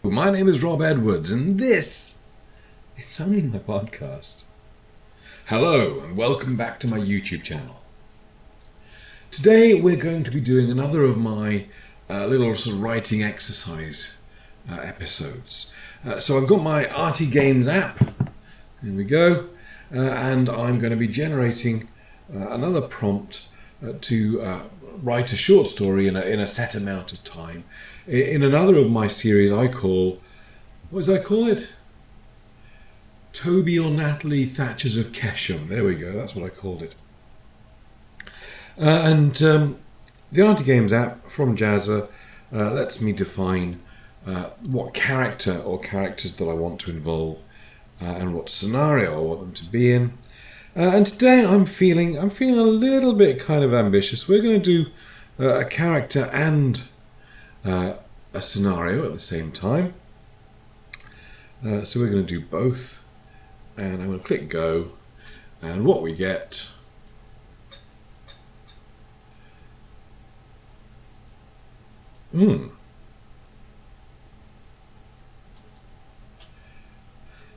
My name is Rob Edwards, and it's only my podcast. Hello, and welcome back to my YouTube channel. Today we're going to be doing another of my little sort of writing exercise episodes. So I've got my Arty Games app, here we go, and I'm going to be generating another prompt to write a short story in a set amount of time. In another of my series I call, what does I call it? Toby or Natalie Thatchers of Kesham. There we go, that's what I called it. The Arty Games app from Jazza lets me define what character or characters that I want to involve and what scenario I want them to be in. And today I'm feeling a little bit kind of ambitious. We're going to do a character and a scenario at the same time. So we're going to do both. And I'm going to click go. And what we get...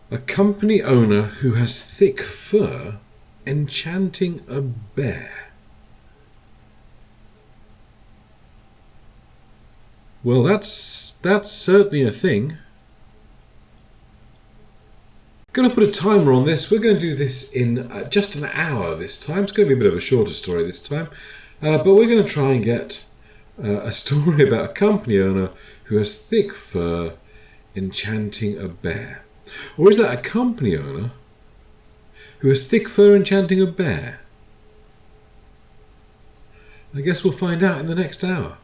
A company owner who has thick fur enchanting a bear. Well, that's certainly a thing. Going to put a timer on this. We're going to do this in just an hour this time. It's going to be a bit of a shorter story this time. But we're going to try and get a story about a company owner who has thick fur enchanting a bear. Or is that a company owner who has thick fur enchanting a bear? I guess we'll find out in the next hour.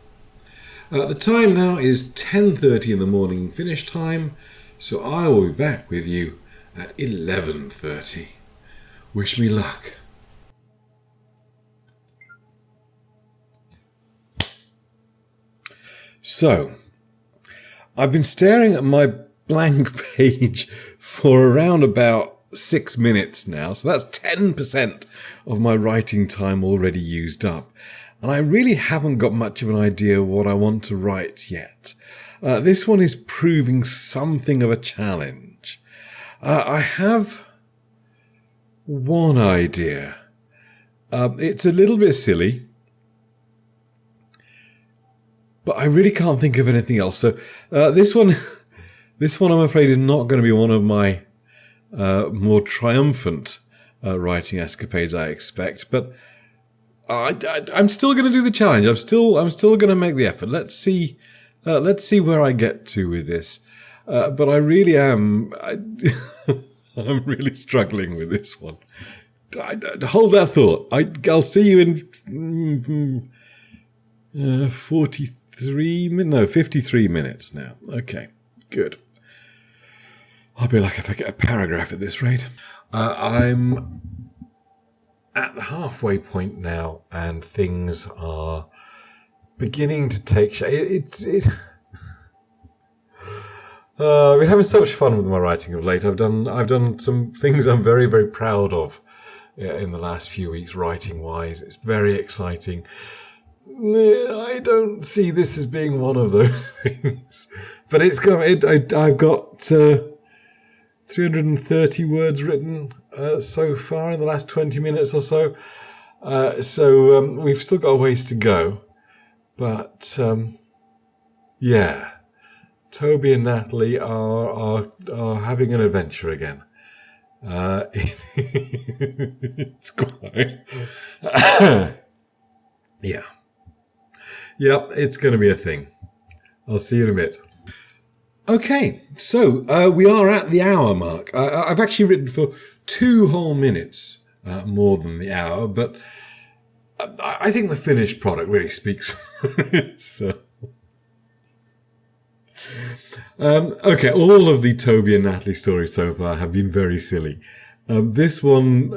The time now is 10:30 in the morning finish time, so I will be back with you at 11:30. Wish me luck. So, I've been staring at my blank page for around about 6 minutes now, so that's 10% of my writing time already used up. And I really haven't got much of an idea what I want to write yet. This one is proving something of a challenge. I have one idea. It's a little bit silly, but I really can't think of anything else. So this one I'm afraid is not going to be one of my more triumphant writing escapades I expect, but I'm still going to do the challenge. I'm still going to make the effort. Let's see where I get to with this. But I really am. I'm really struggling with this one. Hold that thought. I'll see you in 53 minutes now. Okay, good. I'll be lucky if I get a paragraph at this rate. I'm at the halfway point now, and things are beginning to take shape. I've been having so much fun with my writing of late. I've done some things I'm very, very proud of in the last few weeks, writing-wise. It's very exciting. I don't see this as being one of those things, but I've got 330 words written so far in the last 20 minutes or so. So we've still got a ways to go. But yeah, Toby and Natalie are having an adventure again. It's quite... yeah. Yep, it's going to be a thing. I'll see you in a bit. Okay, so we are at the hour mark. I've actually written for 2 whole minutes more than the hour, but I think the finished product really speaks for itself. Okay, all of the Toby and Natalie stories so far have been very silly. This one,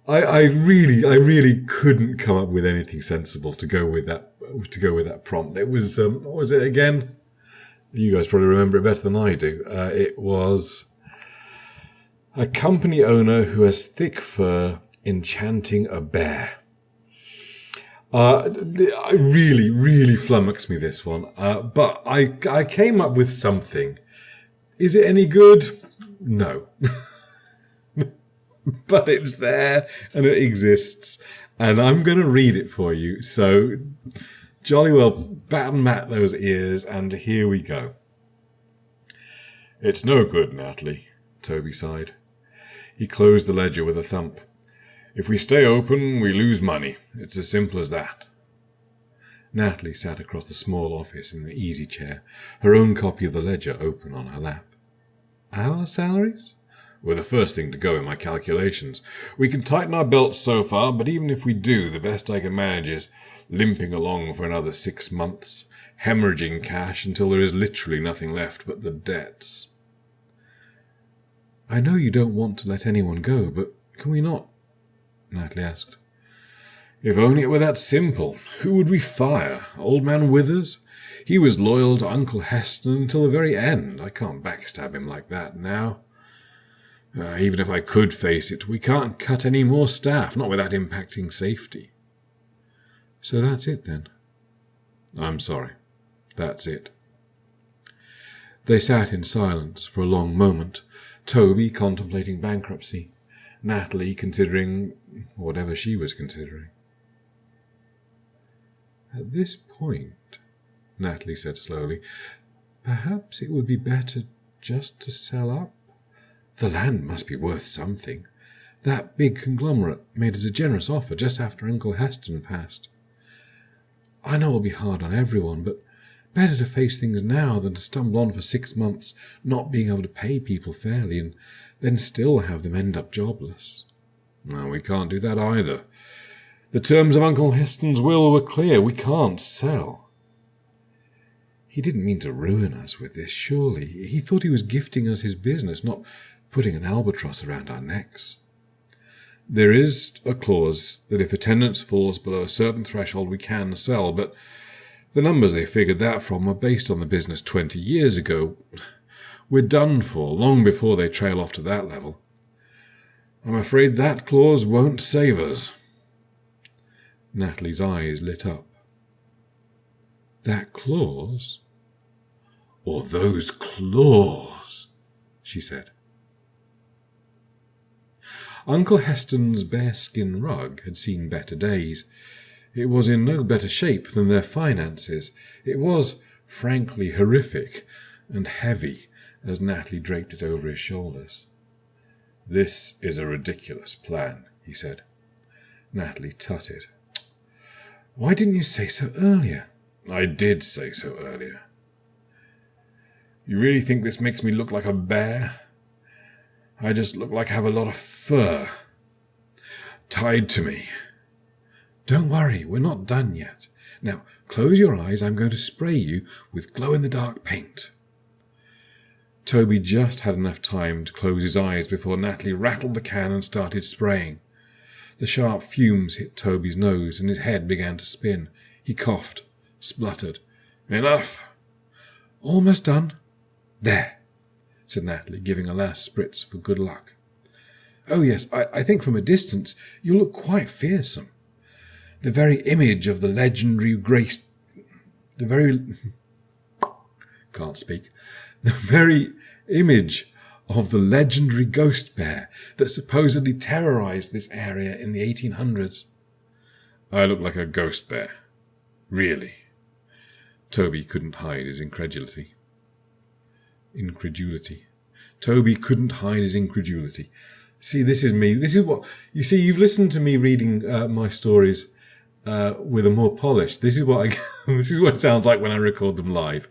I really couldn't come up with anything sensible to go with that prompt. It was what was it again? You guys probably remember it better than I do. It was a company owner who has thick fur enchanting a bear. I really flummoxed me, this one. But I came up with something. Is it any good? No. But it's there and it exists. And I'm going to read it for you. So jolly well bat and mat those ears, and here we go. It's no good, Natalie, Toby sighed. He closed the ledger with a thump. If we stay open, we lose money. It's as simple as that. Natalie sat across the small office in an easy chair, her own copy of the ledger open on her lap. Our salaries? We're the first thing to go in my calculations. We can tighten our belts so far, but even if we do, the best I can manage is limping along for another 6 months, hemorrhaging cash until there is literally nothing left but the debts. I know you don't want to let anyone go, but can we not? Natalie asked. If only it were that simple. Who would we fire? Old man Withers? He was loyal to Uncle Heston until the very end. I can't backstab him like that now. Even if I could face it, we can't cut any more staff, not without impacting safety. So that's it, then? I'm sorry. That's it. They sat in silence for a long moment, Toby contemplating bankruptcy, Natalie considering whatever she was considering. At this point, Natalie said slowly, perhaps it would be better just to sell up. The land must be worth something. That big conglomerate made us a generous offer just after Uncle Heston passed. I know it'll be hard on everyone, but better to face things now than to stumble on for 6 months, not being able to pay people fairly, and then still have them end up jobless. No, we can't do that either. The terms of Uncle Heston's will were clear. We can't sell. He didn't mean to ruin us with this, surely. He thought he was gifting us his business, not putting an albatross around our necks. There is a clause that if attendance falls below a certain threshold we can sell, but the numbers they figured that from were based on the business 20 years ago. We're done for long before they trail off to that level. I'm afraid that clause won't save us. Natalie's eyes lit up. That clause? Or those claws, she said. Uncle Heston's bearskin rug had seen better days. It was in no better shape than their finances. It was, frankly, horrific and heavy as Natalie draped it over his shoulders. This is a ridiculous plan, he said. Natalie tutted. Why didn't you say so earlier? I did say so earlier. You really think this makes me look like a bear? I just look like I have a lot of fur tied to me. Don't worry, we're not done yet. Now, close your eyes. I'm going to spray you with glow-in-the-dark paint. Toby just had enough time to close his eyes before Natalie rattled the can and started spraying. The sharp fumes hit Toby's nose and his head began to spin. He coughed, spluttered. Enough. Almost done. There, said Natalie, giving a last spritz for good luck. Oh, yes, I think from a distance you look quite fearsome. The very image of the legendary grace... The very image of the legendary ghost bear that supposedly terrorized this area in the 1800s. I look like a ghost bear. Really? Toby couldn't hide his incredulity. Toby couldn't hide his incredulity. See, this is me. This is what... You see, you've listened to me reading my stories with a more polish. This is what this is what it sounds like when I record them live.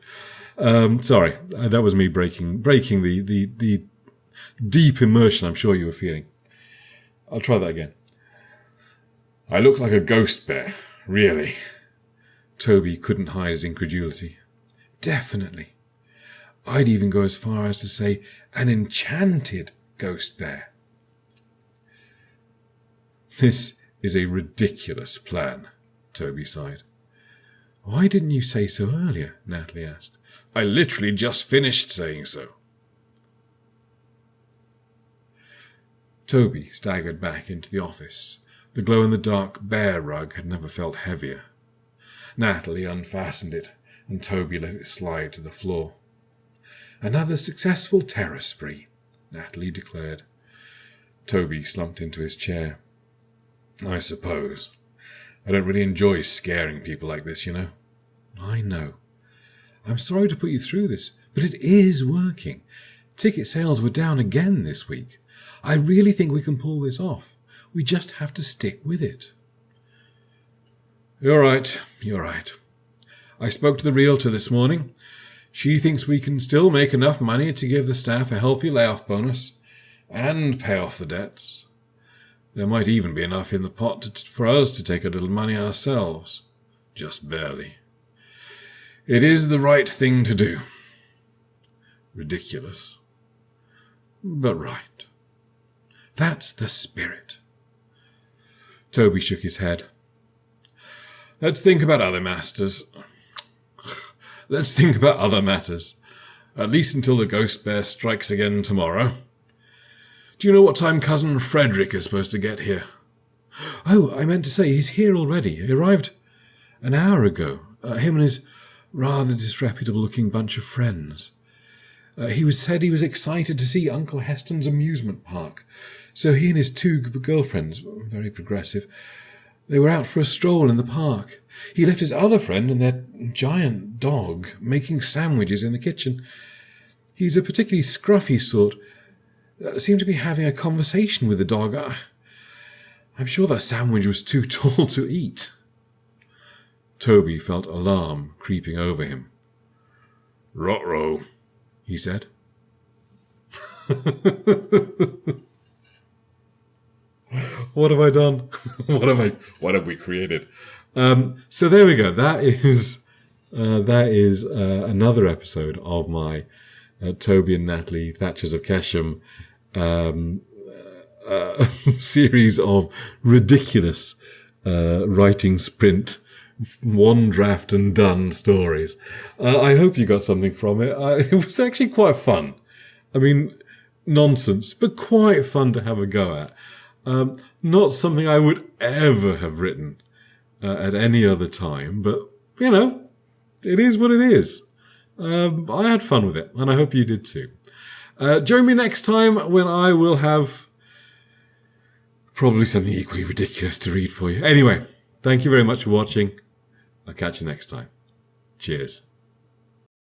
Sorry, that was me breaking the deep immersion I'm sure you were feeling. I'll try that again. I look like a ghost bear, really. Toby couldn't hide his incredulity. Definitely. I'd even go as far as to say an enchanted ghost bear. This is a ridiculous plan, Toby sighed. Why didn't you say so earlier? Natalie asked. I literally just finished saying so. Toby staggered back into the office, The glow-in-the-dark bear rug had never felt heavier. Natalie unfastened it, and Toby let it slide to the floor. "Another successful terror spree," Natalie declared. Toby slumped into his chair. "I suppose. I don't really enjoy scaring people like this, you know." "I know. I'm sorry to put you through this, but it is working. Ticket sales were down again this week. I really think we can pull this off. We just have to stick with it." You're right. I spoke to the realtor this morning. She thinks we can still make enough money to give the staff a healthy layoff bonus and pay off the debts. There might even be enough in the pot for us to take a little money ourselves. Just barely. It is the right thing to do. Ridiculous. But right. That's the spirit. Toby shook his head. Let's think about other matters. At least until the ghost bear strikes again tomorrow. Do you know what time Cousin Frederick is supposed to get here? Oh, I meant to say, he's here already. He arrived an hour ago. Him and his rather disreputable-looking bunch of friends. He said he was excited to see Uncle Heston's amusement park. So he and his two girlfriends, very progressive, they were out for a stroll in the park. He left his other friend and their giant dog making sandwiches in the kitchen. He's a particularly scruffy sort. Seemed to be having a conversation with the dog. I'm sure that sandwich was too tall to eat. Toby felt alarm creeping over him. "Ruh-roh," he said. What have I done? What have we created? So there we go. That is another episode of my Toby and Natalie Thatchers of Kesham series of ridiculous writing sprint, one draft and done stories. I hope you got something from it. It was actually quite fun. I mean, nonsense, but quite fun to have a go at. Not something I would ever have written at any other time, but, you know, it is what it is. I had fun with it, and I hope you did too. Join me next time when I will have probably something equally ridiculous to read for you. Anyway, thank you very much for watching. I'll catch you next time. Cheers.